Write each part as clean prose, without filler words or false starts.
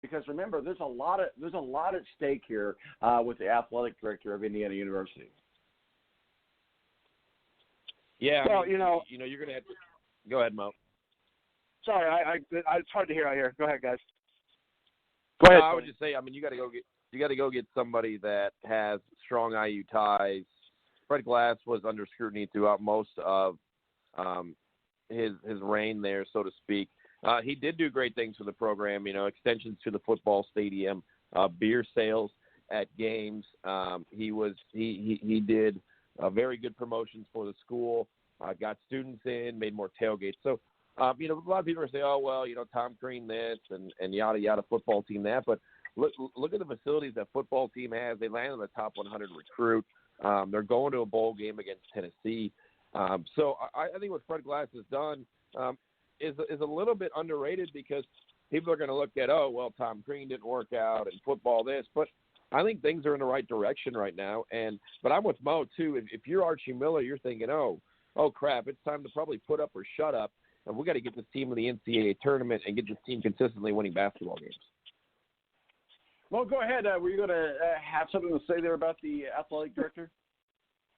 Because remember, there's a lot at stake here with the athletic director of Indiana University. Yeah, well, you're going to have to go ahead, Mo. Sorry, it's hard to hear out here. Go ahead, guys. Go ahead. I would just say, you got to go get somebody that has strong IU ties. Fred Glass was under scrutiny throughout most of his reign there, so to speak. He did do great things for the program, extensions to the football stadium, beer sales at games. He did very good promotions for the school, got students in, made more tailgates. So, a lot of people are saying, oh, well, Tom Crean this and yada, yada, football team that. But look at the facilities that football team has. They landed on the top 100 recruit. They're going to a bowl game against Tennessee. So I think what Fred Glass has done is a little bit underrated because people are going to look at, oh, well, Tom Crean didn't work out and football this. But I think things are in the right direction right now. But I'm with Mo, too. If you're Archie Miller, you're thinking, oh, crap, it's time to probably put up or shut up. And we got to get this team in the NCAA tournament and get this team consistently winning basketball games. Well, go ahead. Were you going to have something to say there about the athletic director?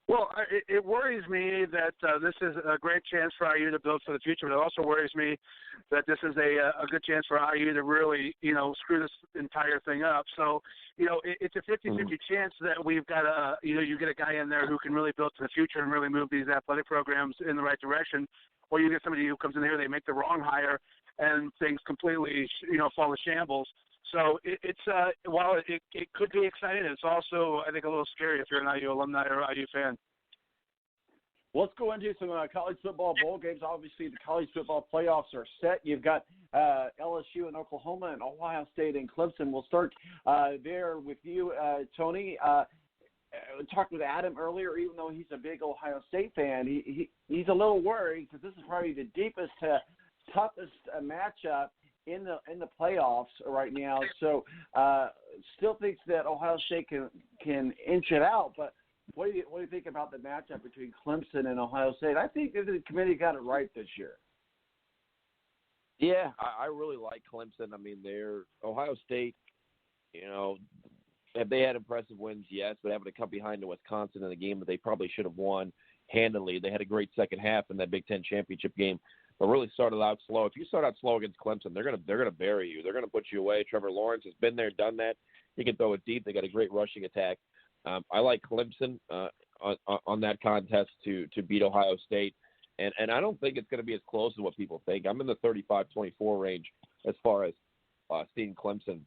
Well, it worries me that this is a great chance for IU to build for the future, but it also worries me that this is a good chance for IU to really, screw this entire thing up. So, it's a 50-50 chance that we've got you get a guy in there who can really build for the future and really move these athletic programs in the right direction, or you get somebody who comes in here, they make the wrong hire, and things completely, fall to shambles. So while it could be exciting, it's also, I think, a little scary if you're an IU alumni or IU fan. Let's go into some college football bowl games. Obviously, the college football playoffs are set. You've got LSU and Oklahoma and Ohio State and Clemson. We'll start there with you, Tony. Talked with Adam earlier. Even though he's a big Ohio State fan, he's a little worried because this is probably the deepest, toughest matchup in the playoffs right now. So still thinks that Ohio State can inch it out. But what do you think about the matchup between Clemson and Ohio State? I think that the committee got it right this year. Yeah, I really like Clemson. They're Ohio State. Have they had impressive wins? Yes, but having to come behind to Wisconsin in a game that they probably should have won handily. They had a great second half in that Big Ten championship game, but really started out slow. If you start out slow against Clemson, they're gonna bury you. They're gonna put you away. Trevor Lawrence has been there, done that. He can throw it deep. They got a great rushing attack. I like Clemson on that contest to beat Ohio State, and I don't think it's going to be as close as what people think. I'm in the 35-24 range as far as seeing Clemson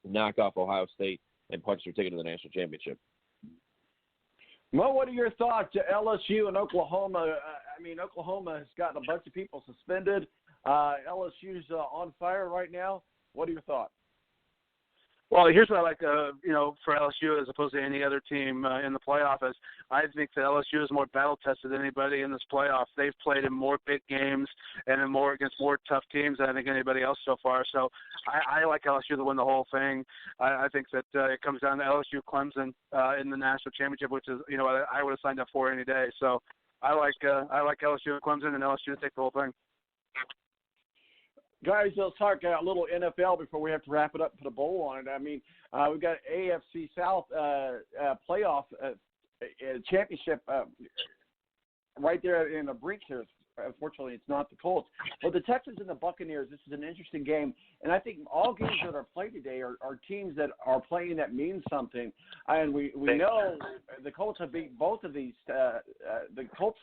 knock off Ohio State and punch their ticket to the national championship. Well, what are your thoughts? LSU and Oklahoma. Oklahoma has gotten a bunch of people suspended. LSU's on fire right now. What are your thoughts? Well, here's what I like, for LSU as opposed to any other team in the playoff is I think that LSU is more battle-tested than anybody in this playoff. They've played in more big games and against more tough teams than I think anybody else so far. So I like LSU to win the whole thing. I think that it comes down to LSU Clemson in the national championship, which is I would have signed up for any day. So I like LSU and Clemson and LSU to take the whole thing. Guys, let's talk a little NFL before we have to wrap it up and put a bow on it. We've got AFC South playoff championship right there in the brink here. Unfortunately, it's not the Colts. But the Texans and the Buccaneers, this is an interesting game. And I think all games that are played today are teams that are playing that mean something. And we know the Colts have beat both of these. The Colts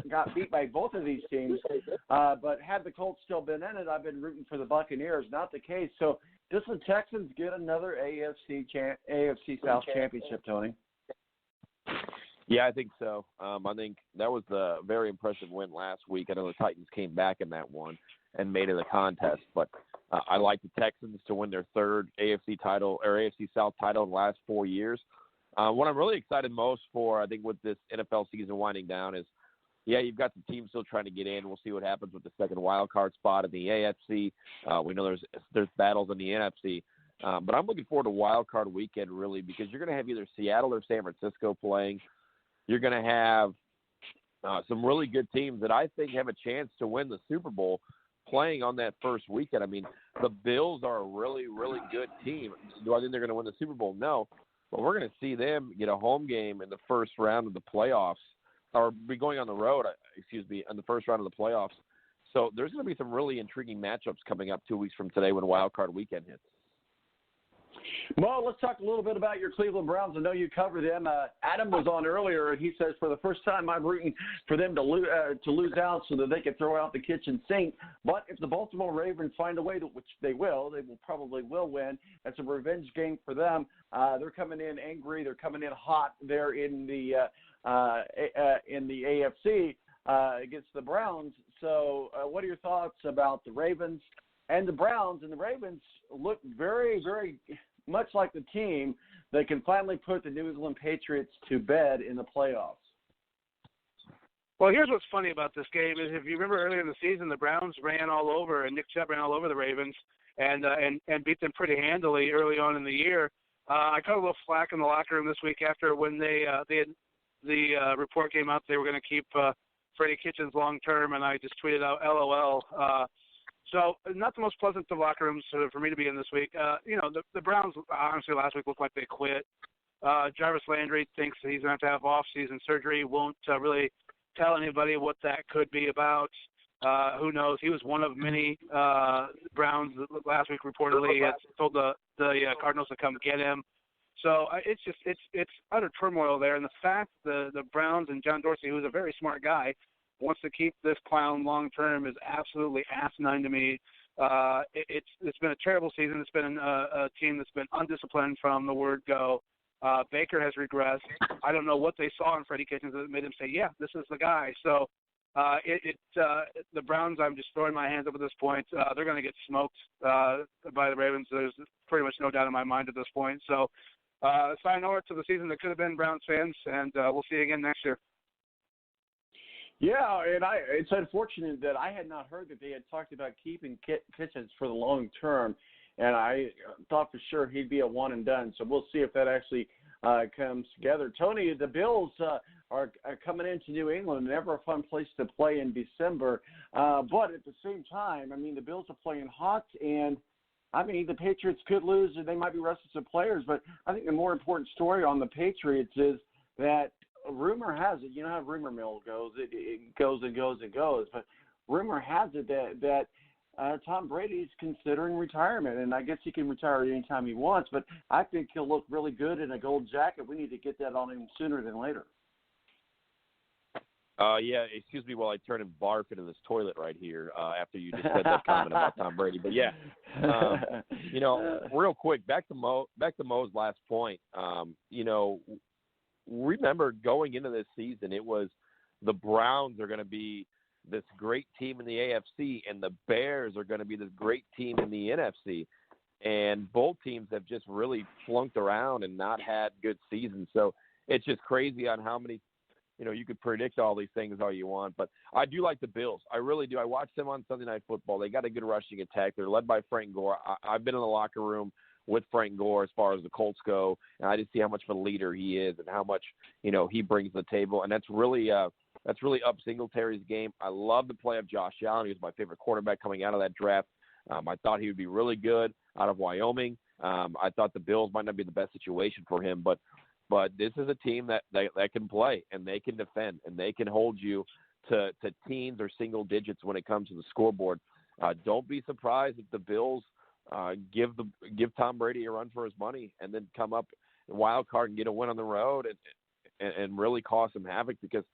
got beat by both of these teams. But had the Colts still been in it, I've been rooting for the Buccaneers. Not the case. So does the Texans get another AFC South championship, Tony? Yeah, I think so. I think that was a very impressive win last week. I know the Titans came back in that one and made it a contest, but I like the Texans to win their third AFC title or AFC South title in the last 4 years. What I'm really excited most for, I think, with this NFL season winding down is, you've got the team still trying to get in. We'll see what happens with the second wild card spot in the AFC. We know there's battles in the NFC. But I'm looking forward to wild card weekend, really, because you're going to have either Seattle or San Francisco playing. You're going to have some really good teams that I think have a chance to win the Super Bowl. playing on that first weekend. I mean, the Bills are a really, really good team. Do I think they're going to win the Super Bowl? No. But we're going to see them get a home game in the first round of the playoffs, or be going on the road, in the first round of the playoffs. So there's going to be some really intriguing matchups coming up 2 weeks from today when Wild Card Weekend hits. Well, let's talk a little bit about your Cleveland Browns. I know you cover them. Adam was on earlier, and he says, for the first time, I'm rooting for them to lose out so that they can throw out the kitchen sink. But if the Baltimore Ravens find a way, which they probably will win. It's a revenge game for them. They're coming in angry. They're coming in hot there in the AFC against the Browns. So what are your thoughts about the Ravens and the Browns? And the Ravens look very, very much like the team that can finally put the New England Patriots to bed in the playoffs. Well, here's what's funny about this game is if you remember earlier in the season, the Browns ran all over, and Nick Chubb ran all over the Ravens and beat them pretty handily early on in the year. I got a little flack in the locker room this week after when the report came out they were going to keep Freddie Kitchens long term, and I just tweeted out LOL. So not the most pleasant of locker rooms for me to be in this week. The Browns, honestly, last week looked like they quit. Jarvis Landry thinks that he's going to have off-season surgery. Won't really tell anybody what that could be about. Who knows? He was one of many Browns last week reportedly had told the Cardinals to come get him. So it's utter turmoil there. And the fact the Browns and John Dorsey, who's a very smart guy, wants to keep this clown long term is absolutely asinine to me. It's been a terrible season. It's been a team that's been undisciplined from the word go. Baker has regressed. I don't know what they saw in Freddie Kitchens that made him say, yeah, this is the guy. So the Browns, I'm just throwing my hands up at this point. They're going to get smoked by the Ravens. There's pretty much no doubt in my mind at this point. So sayonara to the season that could have been Browns fans, and we'll see you again next year. Yeah, and it's unfortunate that I had not heard that they had talked about keeping Kitchens for the long term, and I thought for sure he'd be a one and done. So we'll see if that actually comes together. Tony, the Bills are coming into New England, never a fun place to play in December, but at the same time, I mean, the Bills are playing hot, and I mean, the Patriots could lose, and they might be resting some players, but I think the more important story on the Patriots is that rumor has it, you know how rumor mill goes, it goes and goes and goes, but rumor has it that Tom Brady's considering retirement, and I guess he can retire anytime he wants, but I think he'll look really good in a gold jacket. We need to get that on him sooner than later. Yeah, excuse me while I turn and barf into this toilet right here after you just said that comment about Tom Brady. But yeah, real quick, back to Mo's last point. Remember going into this season, it was the Browns are going to be this great team in the AFC, and the Bears are going to be this great team in the NFC. And both teams have just really flunked around and not had good seasons. So it's just crazy on how many. You could predict all these things all you want, but I do like the Bills. I really do. I watched them on Sunday Night Football. They got a good rushing attack. They're led by Frank Gore. I've been in the locker room with Frank Gore as far as the Colts go, and I just see how much of a leader he is and how much, he brings to the table. And that's really up Singletary's game. I love the play of Josh Allen. He was my favorite quarterback coming out of that draft. I thought he would be really good out of Wyoming. I thought the Bills might not be the best situation for him, but this is a team that can play, and they can defend, and they can hold you to teens or single digits when it comes to the scoreboard. Don't be surprised if the Bills give Tom Brady a run for his money and then come up wild card and get a win on the road and really cause some havoc, because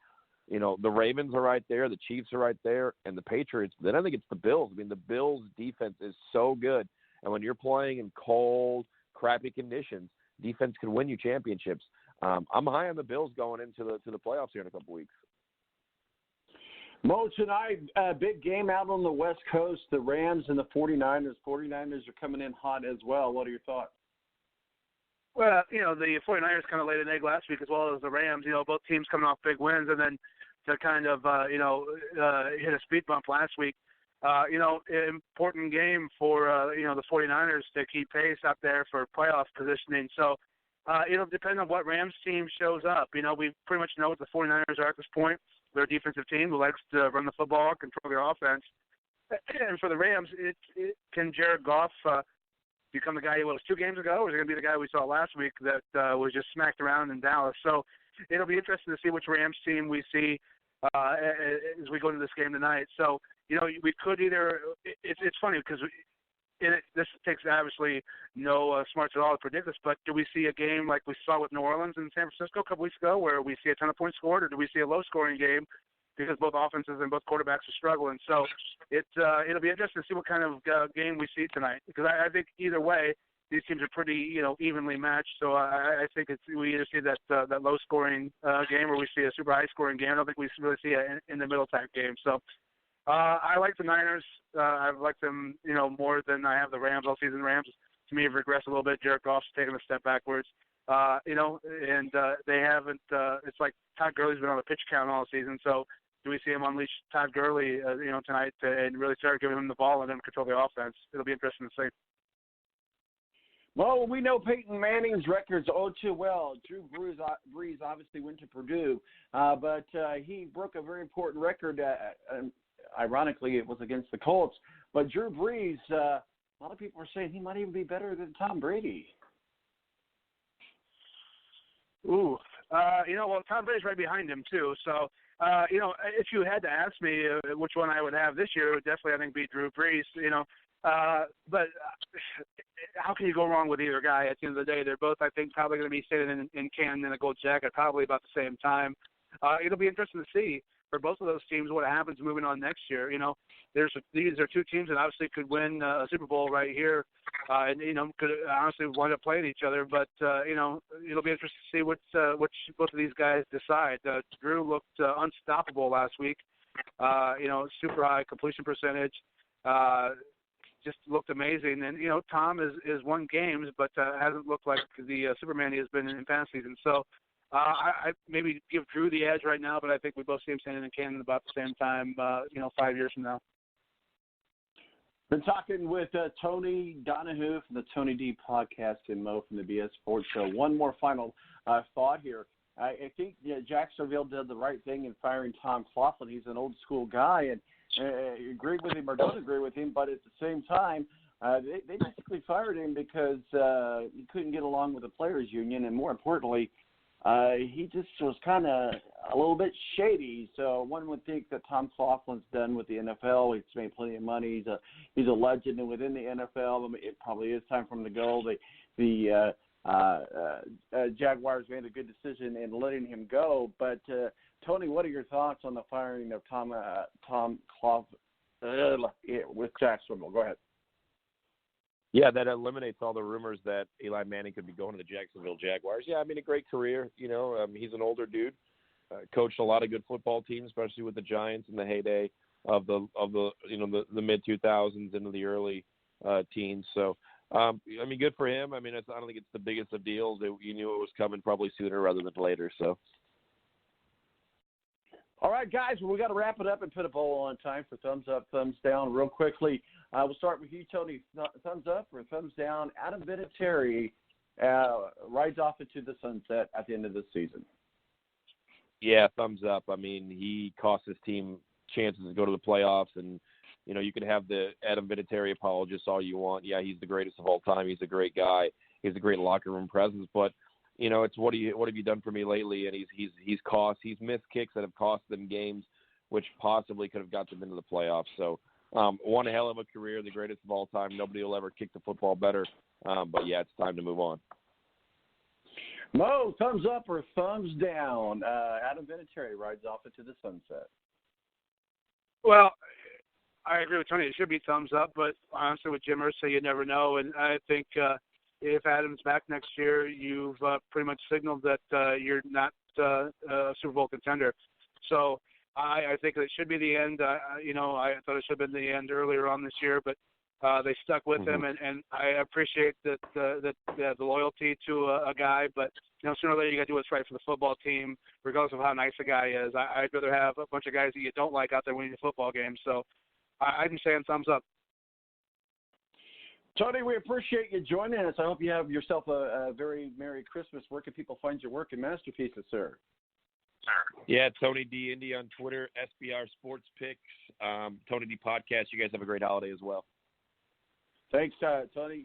the Ravens are right there, the Chiefs are right there, and the Patriots. Then I think it's the Bills. I mean, the Bills' defense is so good, and when you're playing in cold, crappy conditions, defense can win you championships. I'm high on the Bills going into the playoffs here in a couple weeks. Mo, tonight, big game out on the West Coast, the Rams and the 49ers. 49ers are coming in hot as well. What are your thoughts? Well, the 49ers kind of laid an egg last week as well as the Rams. Both teams coming off big wins, and then to kind of, hit a speed bump last week. Important game for, the 49ers to keep pace up there for playoff positioning. So, it'll depend on what Rams team shows up. We pretty much know what the 49ers are at this point. They're a defensive team who likes to run the football, control their offense. And for the Rams, can Jared Goff become the guy he was 2 games ago, or is it going to be the guy we saw last week that was just smacked around in Dallas? So it'll be interesting to see which Rams team we see as we go into this game tonight. So, we could either – it's funny because this takes obviously no smarts at all to predict this, but do we see a game like we saw with New Orleans and San Francisco a couple weeks ago where we see a ton of points scored, or do we see a low-scoring game because both offenses and both quarterbacks are struggling? So it'll be interesting to see what kind of game we see tonight, because I think either way these teams are pretty evenly matched. So I think we either see that low-scoring game or we see a super high-scoring game. I don't think we really see an in-the-middle type game. So I like the Niners. I've liked them, more than I have the Rams all season. Rams, to me, have regressed a little bit. Jared Goff's taken a step backwards, and they haven't. It's like Todd Gurley's been on the pitch count all season. So do we see him unleash Todd Gurley, tonight and really start giving him the ball and then control the offense? It'll be interesting to see. Well, we know Peyton Manning's record's too well. Drew Brees obviously went to Purdue, but he broke a very important record. Ironically, it was against the Colts. But Drew Brees, a lot of people are saying he might even be better than Tom Brady. Ooh, well, Tom Brady's right behind him too. So, if you had to ask me which one I would have this year, it would definitely, I think, be Drew Brees. But how can you go wrong with either guy? At the end of the day, they're both, I think, probably going to be sitting in Canton in a gold jacket probably about the same time. It'll be interesting to see for both of those teams what happens moving on next year. These are 2 teams that obviously could win a Super Bowl right here, and could honestly wind up playing each other. But it'll be interesting to see which both of these guys decide. Drew looked unstoppable last week. Super high completion percentage. Just looked amazing. And, Tom is won games, but hasn't looked like the Superman he has been in past seasons. So I maybe give Drew the edge right now, but I think we both see him standing in Canton about the same time, 5 years from now. Been talking with Tony Donahue from the Tony D podcast and Mo from the BS Sports Show. One more final thought here. I think Jacksonville did the right thing in firing Tom Coughlin. He's an old school guy, and agree with him or don't agree with him, but at the same time, they basically fired him because he couldn't get along with the players' union, and more importantly, he just was kind of a little bit shady. So one would think that Tom Coughlin's done with the NFL. He's made plenty of money. He's a legend within the NFL. I mean, it probably is time for him to go. The Jaguars made a good decision in letting him go. But Tony, what are your thoughts on the firing of Tom Coughlin with Jacksonville? Go ahead. Yeah, that eliminates all the rumors that Eli Manning could be going to the Jacksonville Jaguars. Yeah, I mean, a great career. He's an older dude. Coached a lot of good football teams, especially with the Giants in the heyday of the mid 2000s into the early teens. So, good for him. I mean, I don't think it's the biggest of deals. You knew it was coming probably sooner rather than later. So. All right, guys, we got to wrap it up and put a bow on time for thumbs up, thumbs down real quickly. We'll start with you, Tony. Thumbs up or thumbs down? Adam Vinatieri rides off into the sunset at the end of the season. Yeah, thumbs up. I mean, he cost his team chances to go to the playoffs, and, you can have the Adam Vinatieri apologists all you want. Yeah, he's the greatest of all time. He's a great guy. He's a great locker room presence, but it's what have you done for me lately? And he's missed kicks that have cost them games, which possibly could have got them into the playoffs. So one hell of a career, the greatest of all time. Nobody will ever kick the football better. But yeah, it's time to move on. Mo, thumbs up or thumbs down? Adam Vinatieri rides off into the sunset. Well, I agree with Tony. It should be thumbs up, but honestly, with Jim Irsay, you never know. And I think if Adam's back next year, you've pretty much signaled that you're not a Super Bowl contender. So I think it should be the end. I thought it should have been the end earlier on this year, but they stuck with him, and I appreciate the loyalty to a guy. But sooner or later, you got to do what's right for the football team, regardless of how nice a guy is. I'd rather have a bunch of guys that you don't like out there winning the football game. So I'm saying thumbs up. Tony, we appreciate you joining us. I hope you have yourself a very Merry Christmas. Where can people find your work and masterpieces, sir? Yeah, Tony D. Indy on Twitter, SBR Sports Picks, Tony D. Podcast. You guys have a great holiday as well. Thanks, Tony.